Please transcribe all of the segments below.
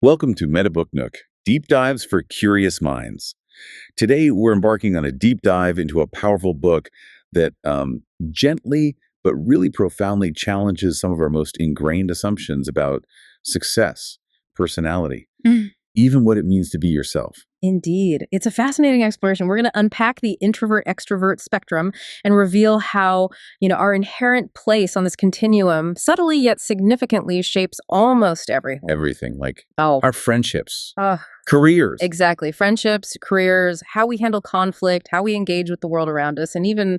Welcome to MetaBookNook, Deep Dives for Curious Minds. Today, we're embarking on a deep dive into a powerful book that gently but really profoundly challenges some of our most ingrained assumptions about success, personality, even what it means to be yourself. Indeed. It's a fascinating exploration. We're going to unpack the introvert-extrovert spectrum and reveal how, our inherent place on this continuum subtly yet significantly shapes almost everything. Everything, like Oh, our friendships, uh, careers. exactly. Friendships, careers, how we handle conflict, how we engage with the world around us, and even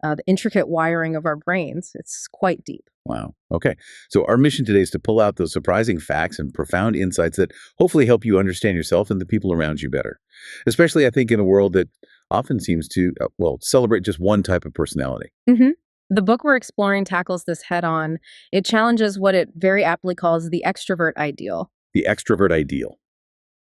the intricate wiring of our brains. It's quite deep. Wow. Okay. So our mission today is to pull out those surprising facts and profound insights that hopefully help you understand yourself and the people around you better. Especially, I think, in a world that often seems to, celebrate just one type of personality. hmm The book we're exploring tackles this head on. It challenges what it very aptly calls the extrovert ideal. The extrovert ideal.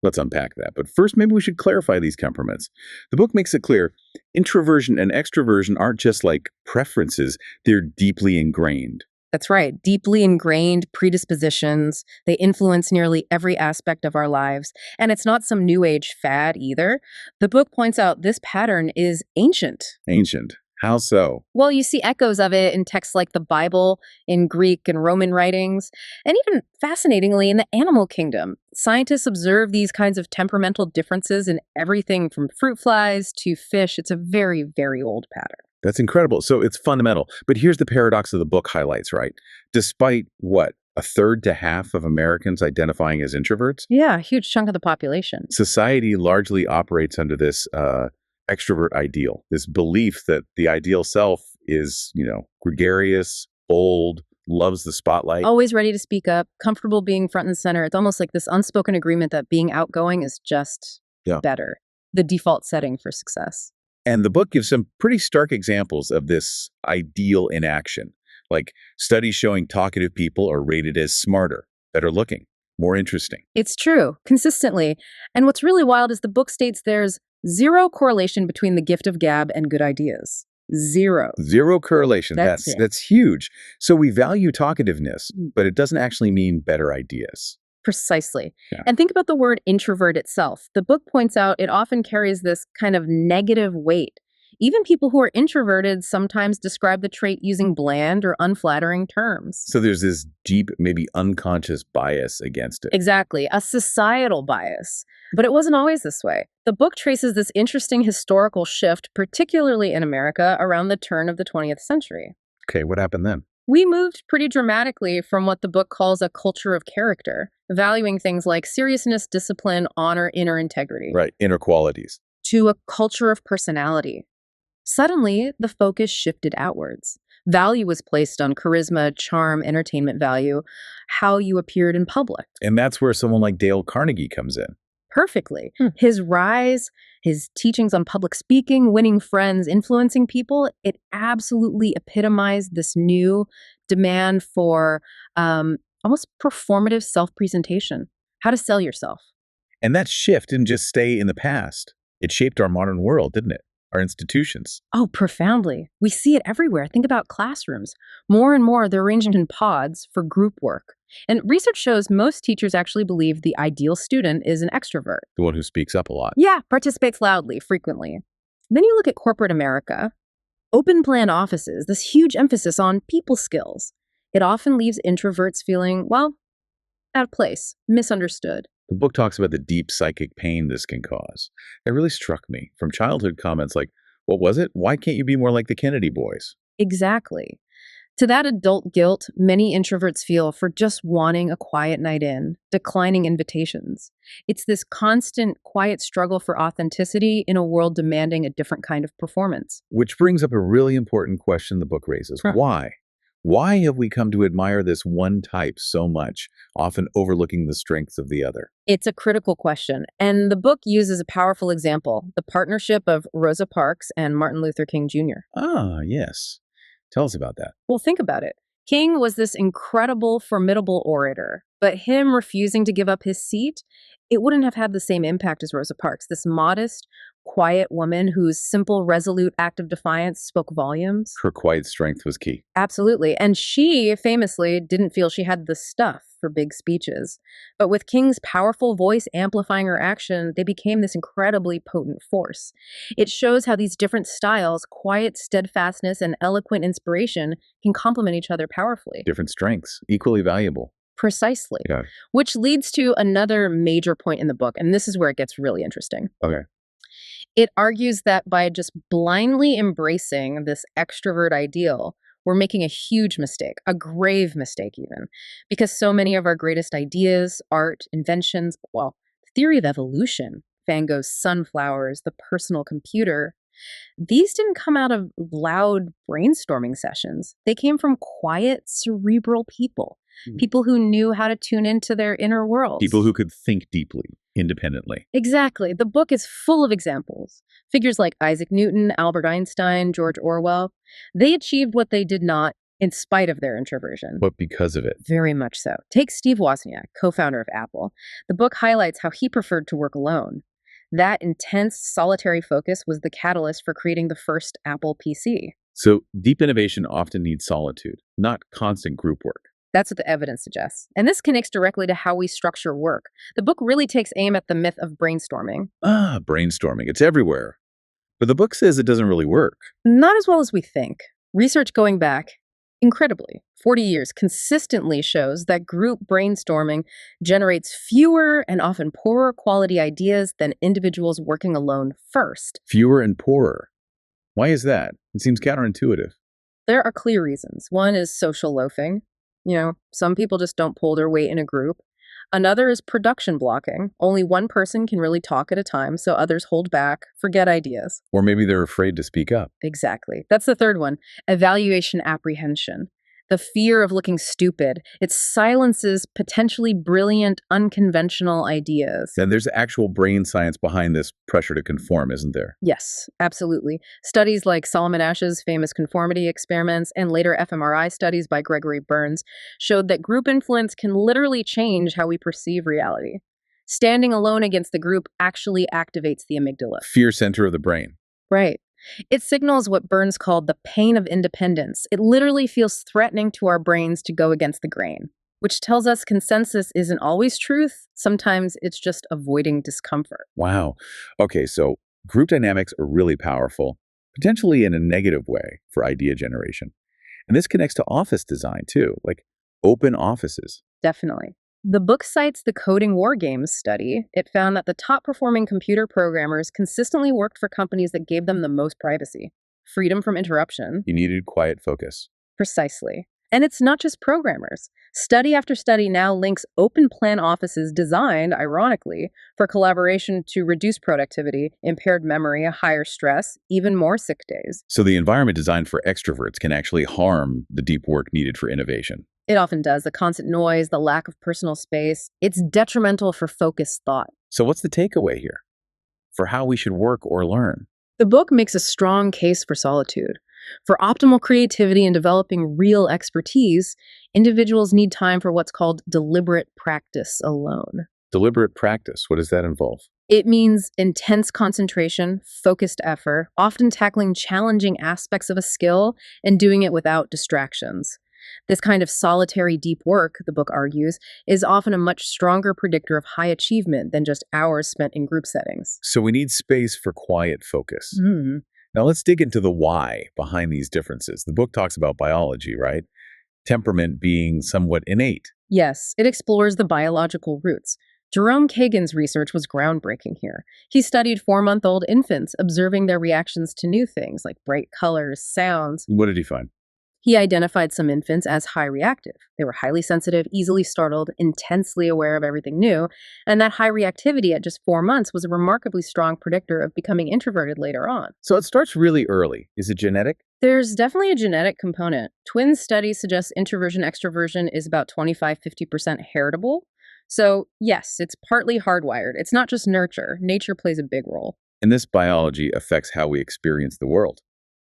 Let's unpack that. But first, maybe we should clarify these temperaments. The book makes it clear introversion and extroversion aren't just like preferences, they're deeply ingrained. That's right. Deeply ingrained predispositions. They influence nearly every aspect of our lives. And it's not some new age fad either. The book points out this pattern is ancient. Ancient. How so? Well, you see echoes of it in texts like the Bible, in Greek and Roman writings, and even fascinatingly in the animal kingdom. Scientists observe these kinds of temperamental differences in everything from fruit flies to fish. It's a very, very old pattern. That's incredible. So it's fundamental. But here's the paradox of the book highlights, right? Despite what, a third to half of Americans identifying as introverts, Yeah, a huge chunk of the population. society largely operates under this extrovert ideal, this belief that the ideal self is, gregarious, bold, loves the spotlight. Always ready to speak up, comfortable being front and center. It's almost like this unspoken agreement that being outgoing is just Yeah. better, the default setting for success. And the book gives some pretty stark examples of this ideal in action, like studies showing talkative people are rated as smarter, better looking, more interesting. It's true, consistently. And what's really wild is the book states there's zero correlation between the gift of gab and good ideas. Zero. Zero correlation. That's it. That's huge. So we value talkativeness, but it doesn't actually mean better ideas. Precisely. Yeah. And think about the word introvert itself. The book points out it often carries this kind of negative weight. Even people who are introverted sometimes describe the trait using bland or unflattering terms. So there's this deep, maybe unconscious bias against it. Exactly, a societal bias. But it wasn't always this way. The book traces this interesting historical shift, particularly in America, around the turn of the 20th century. Okay, what happened then? We moved pretty dramatically from what the book calls a culture of character, valuing things like seriousness, discipline, honor, inner integrity, Right, inner qualities. to a culture of personality. Suddenly, the focus shifted outwards. Value was placed on charisma, charm, entertainment value, how you appeared in public. And that's where someone like Dale Carnegie comes in. Perfectly. His rise, his teachings on public speaking, winning friends, influencing people, it absolutely epitomized this new demand for almost performative self-presentation, how to sell yourself. And that shift didn't just stay in the past. It shaped our modern world, didn't it? Our institutions. Oh, profoundly. We see it everywhere. Think about classrooms. More and more, they're arranged in pods for group work. And research shows most teachers actually believe the ideal student is an extrovert. The one who speaks up a lot. Yeah, participates loudly, frequently. Then you look at corporate America. Open plan offices, this huge emphasis on people skills. It often leaves introverts feeling, well, out of place, misunderstood. The book talks about the deep psychic pain this can cause. It really struck me from childhood comments like, what was it? Why can't you be more like the Kennedy boys? Exactly. To that adult guilt, many introverts feel for just wanting a quiet night in, declining invitations. It's this constant, quiet struggle for authenticity in a world demanding a different kind of performance. Which brings up a really important question the book raises. Huh. Why? Why have we come to admire this one type so much, often overlooking the strengths of the other? It's a critical question, and the book uses a powerful example, the partnership of Rosa Parks and Martin Luther King Jr. Ah, yes. Tell us about that. Well, think about it. King was this incredible, formidable orator, but him refusing to give up his seat, it wouldn't have had the same impact as Rosa Parks, this modest, quiet woman whose simple, resolute act of defiance spoke volumes. Her quiet strength was key. Absolutely. And she famously didn't feel she had the stuff for big speeches. But with King's powerful voice amplifying her action, they became this incredibly potent force. It shows how these different styles, quiet steadfastness and eloquent inspiration, can complement each other powerfully. Different strengths, equally valuable. Precisely. Yeah. Which leads to another major point in the book, and this is where it gets really interesting. Okay. It argues that by just blindly embracing this extrovert ideal, we're making a huge mistake, a grave mistake even, because so many of our greatest ideas, art, inventions, well, the theory of evolution, Van Gogh's sunflowers, the personal computer, these didn't come out of loud brainstorming sessions. They came from quiet, cerebral people, people who knew how to tune into their inner worlds. People who could think deeply, independently. Exactly. The book is full of examples. Figures like Isaac Newton, Albert Einstein, George Orwell, they achieved what they did not in spite of their introversion. But because of it. Very much so. Take Steve Wozniak, co-founder of Apple. The book highlights how he preferred to work alone. That intense, solitary focus was the catalyst for creating the first Apple PC. So deep innovation often needs solitude, not constant group work. That's what the evidence suggests. And this connects directly to how we structure work. The book really takes aim at the myth of brainstorming. Brainstorming. It's everywhere. But the book says it doesn't really work. Not as well as we think. Research going back, incredibly, 40 years consistently shows that group brainstorming generates fewer and often poorer quality ideas than individuals working alone first. Fewer and poorer. Why is that? It seems counterintuitive. There are clear reasons. One is social loafing. Some people just don't pull their weight in a group. Another is production blocking. Only one person can really talk at a time, so others hold back, forget ideas. Or maybe they're afraid to speak up. Exactly. That's the third one. Evaluation apprehension. The fear of looking stupid. It silences potentially brilliant, unconventional ideas. And there's actual brain science behind this pressure to conform, isn't there? Yes, absolutely. Studies like Solomon Asch's famous conformity experiments and later fMRI studies by Gregory Burns showed that group influence can literally change how we perceive reality. Standing alone against the group actually activates the amygdala. Fear center of the brain. Right. It signals what Burns called the pain of independence. It literally feels threatening to our brains to go against the grain, which tells us consensus isn't always truth. Sometimes it's just avoiding discomfort. Wow. Okay, so group dynamics are really powerful, potentially in a negative way for idea generation. And this connects to office design too, like open offices. Definitely. The book cites the Coding War Games study. It found that the top-performing computer programmers consistently worked for companies that gave them the most privacy, freedom from interruption. You needed quiet focus. Precisely. And it's not just programmers. Study after study now links open-plan offices designed, ironically, for collaboration to reduce productivity, impaired memory, higher stress, even more sick days. So the environment designed for extroverts can actually harm the deep work needed for innovation. It often does. The constant noise, the lack of personal space, it's detrimental for focused thought. So what's the takeaway here for how we should work or learn? The book makes a strong case for solitude. For optimal creativity and developing real expertise, individuals need time for what's called deliberate practice alone. Deliberate practice, what does that involve? It means intense concentration, focused effort, often tackling challenging aspects of a skill and doing it without distractions. This kind of solitary deep work, the book argues, is often a much stronger predictor of high achievement than just hours spent in group settings. So we need space for quiet focus. Now let's dig into the why behind these differences. The book talks about biology, right? Temperament being somewhat innate. Yes, it explores the biological roots. Jerome Kagan's research was groundbreaking here. He studied 4-month-old infants, observing their reactions to new things like bright colors, sounds. What did he find? He identified some infants as high reactive. They were highly sensitive, easily startled, intensely aware of everything new, and that high reactivity at just 4 months was a remarkably strong predictor of becoming introverted later on. So it starts really early. Is it genetic? There's definitely a genetic component. Twin studies suggest introversion extroversion is about 25-50% heritable. So yes, it's partly hardwired. It's not just nurture. Nature plays a big role. And this biology affects how we experience the world,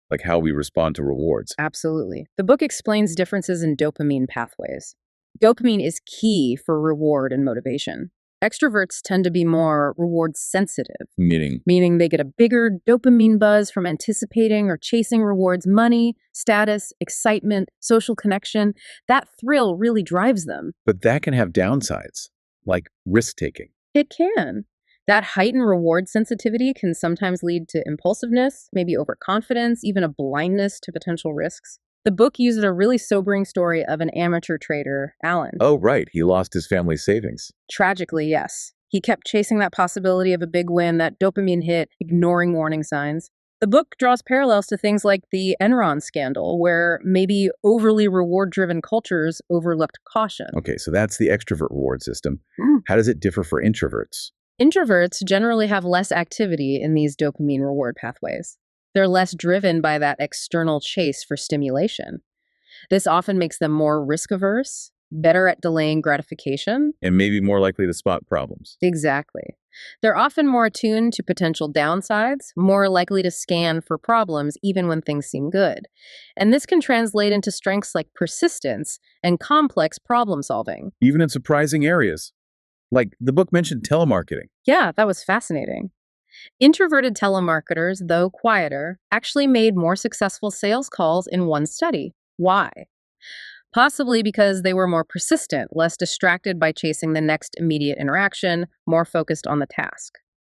like how we respond to rewards. Absolutely. The book explains differences in dopamine pathways. Dopamine is key for reward and motivation. Extroverts tend to be more reward sensitive, Meaning, meaning they get a bigger dopamine buzz from anticipating or chasing rewards, money, status, excitement, social connection. That thrill really drives them. but that can have downsides, like risk-taking. It can. That heightened reward sensitivity can sometimes lead to impulsiveness, maybe overconfidence, even a blindness to potential risks. The book uses a really sobering story of an amateur trader, Alan. Oh, right, he lost his family's savings. Tragically, yes. He kept chasing that possibility of a big win, that dopamine hit, ignoring warning signs. The book draws parallels to things like the Enron scandal, where maybe overly reward-driven cultures overlooked caution. Okay, so that's the extrovert reward system. Mm. How does it differ for introverts? Introverts generally have less activity in these dopamine reward pathways. They're less driven by that external chase for stimulation. This often makes them more risk-averse, better at delaying gratification. And maybe more likely to spot problems. Exactly. They're often more attuned to potential downsides, more likely to scan for problems even when things seem good. And this can translate into strengths like persistence and complex problem solving. Even in surprising areas. Like the book mentioned telemarketing. Yeah, that was fascinating. Introverted telemarketers, though quieter, actually made more successful sales calls in one study. Why? Possibly because they were more persistent, less distracted by chasing the next immediate interaction, more focused on the task.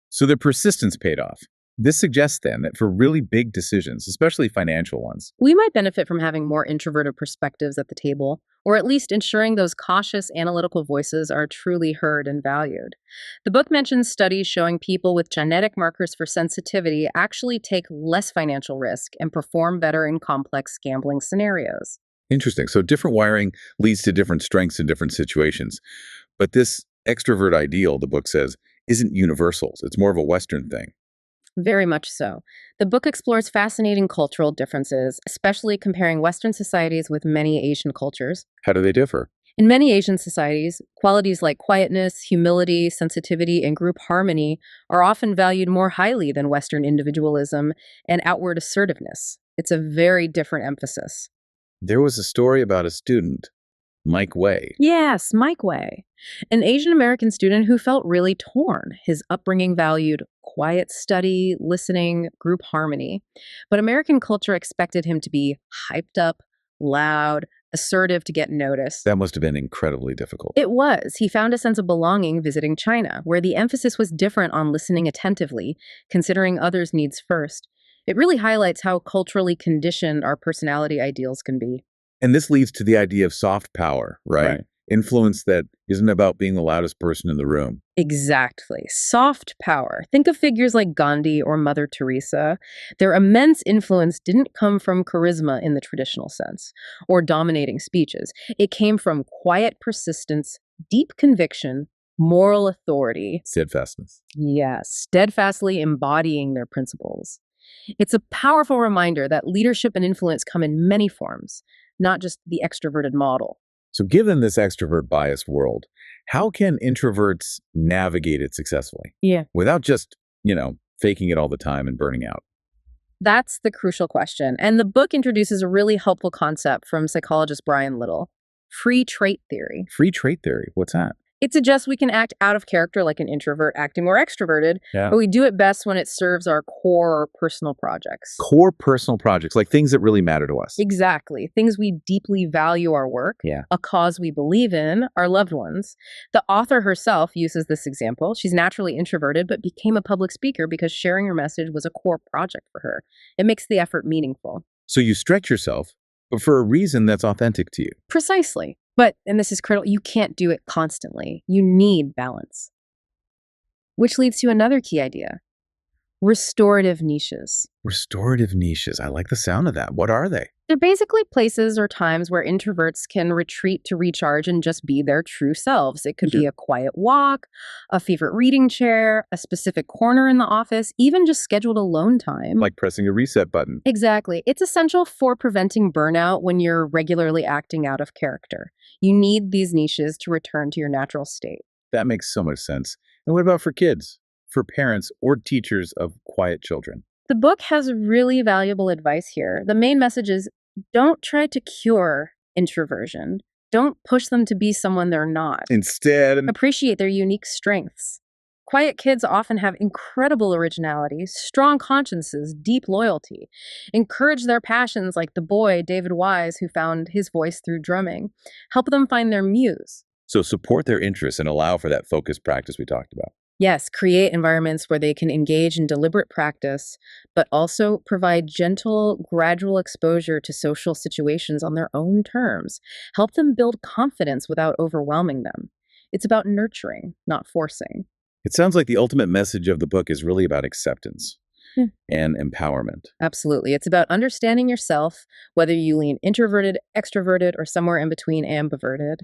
So their persistence paid off. This suggests then that for really big decisions, especially financial ones, We might benefit from having more introverted perspectives at the table, or at least ensuring those cautious analytical voices are truly heard and valued. The book mentions studies showing people with genetic markers for sensitivity actually take less financial risk and perform better in complex gambling scenarios. interesting. So different wiring leads to different strengths in different situations. But this extrovert ideal, the book says, isn't universal. It's more of a Western thing. Very much so. The book explores fascinating cultural differences, especially comparing Western societies with many Asian cultures. How do they differ? In many Asian societies, qualities like quietness, humility, sensitivity, and group harmony are often valued more highly than Western individualism and outward assertiveness. It's a very different emphasis. There was a story about a student, Mike Way. Yes, Mike Way, an Asian American student who felt really torn. His upbringing valued quiet study, listening, group harmony. But American culture expected him to be hyped up, loud, assertive to get noticed. That must have been incredibly difficult. It was. He found a sense of belonging visiting China, where the emphasis was different on listening attentively, considering others' needs first. It really highlights how culturally conditioned our personality ideals can be. And this leads to the idea of soft power, right? Influence that isn't about being the loudest person in the room. Exactly. Soft power. Think of figures like Gandhi or Mother Teresa. Their immense influence didn't come from charisma in the traditional sense, or dominating speeches. It came from quiet persistence, deep conviction, moral authority. Steadfastness. Yes, steadfastly embodying their principles. It's a powerful reminder that leadership and influence come in many forms, not just the extroverted model. So given this extrovert biased world, how can introverts navigate it successfully Yeah. without just, faking it all the time and burning out? That's the crucial question. And the book introduces a really helpful concept from psychologist Brian Little, free trait theory. Free trait theory, what's that? It suggests we can act out of character like an introvert acting more extroverted, Yeah. but we do it best when it serves our core personal projects. Core personal projects, like things that really matter to us. Exactly. Things we deeply value our work, Yeah. a cause we believe in, our loved ones. The author herself uses this example. She's naturally introverted, but became a public speaker because sharing her message was a core project for her. It makes the effort meaningful. So you stretch yourself, but for a reason that's authentic to you. Precisely. But, and this is critical, you can't do it constantly. You need balance. Which leads to another key idea, restorative niches. Restorative niches. I like the sound of that. What are they? They're basically places or times where introverts can retreat to recharge and just be their true selves. It could be a quiet walk, a favorite reading chair, a specific corner in the office, even just scheduled alone time. Like pressing a reset button. Exactly. It's essential for preventing burnout when you're regularly acting out of character. You need these niches to return to your natural state. That makes so much sense. And what about for kids? For parents or teachers of quiet children? The book has really valuable advice here. The main message is don't try to cure introversion. Don't push them to be someone they're not. Instead, Appreciate their unique strengths. Quiet kids often have incredible originality, strong consciences, deep loyalty. Encourage their passions like the boy, David Wise, who found his voice through drumming. Help them find their muse. so support their interests and allow for that focused practice we talked about. Yes, create environments where they can engage in deliberate practice, but also provide gentle, gradual exposure to social situations on their own terms. Help them build confidence without overwhelming them. It's about nurturing, not forcing. It sounds like the ultimate message of the book is really about acceptance Yeah. and empowerment. Absolutely. It's about understanding yourself, whether you lean introverted, extroverted, or somewhere in between ambiverted,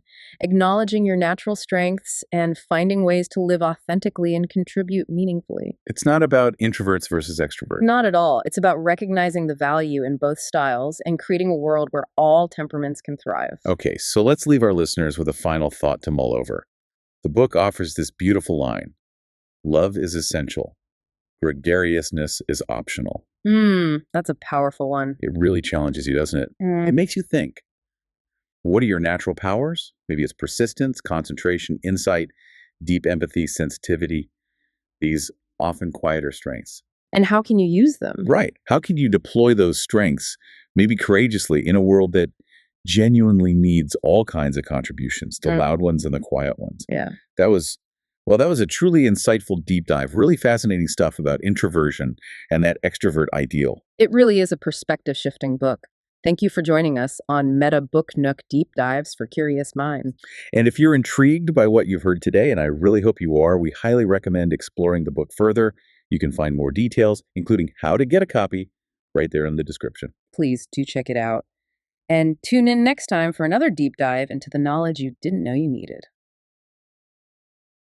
acknowledging your natural strengths, and finding ways to live authentically and contribute meaningfully. It's not about introverts versus extroverts. Not at all. It's about recognizing the value in both styles and creating a world where all temperaments can thrive. Okay, so let's leave our listeners with a final thought to mull over. The book offers this beautiful line: love is essential. Gregariousness is optional. That's a powerful one. It really challenges you, doesn't it? It makes you think. What are your natural powers? Maybe it's persistence, concentration, insight, deep empathy, sensitivity, these often quieter strengths. And how can you use them? Right. How can you deploy those strengths, maybe courageously, in a world that genuinely needs all kinds of contributions, the loud ones and the quiet ones? Yeah. That was a truly insightful deep dive. Really fascinating stuff about introversion and that extrovert ideal. It really is a perspective-shifting book. Thank you for joining us on MetaBookNook Deep Dives for Curious Minds. And if you're intrigued by what you've heard today, and I really hope you are, we highly recommend exploring the book further. You can find more details, including how to get a copy, right there in the description. Please do check it out. And tune in next time for another deep dive into the knowledge you didn't know you needed.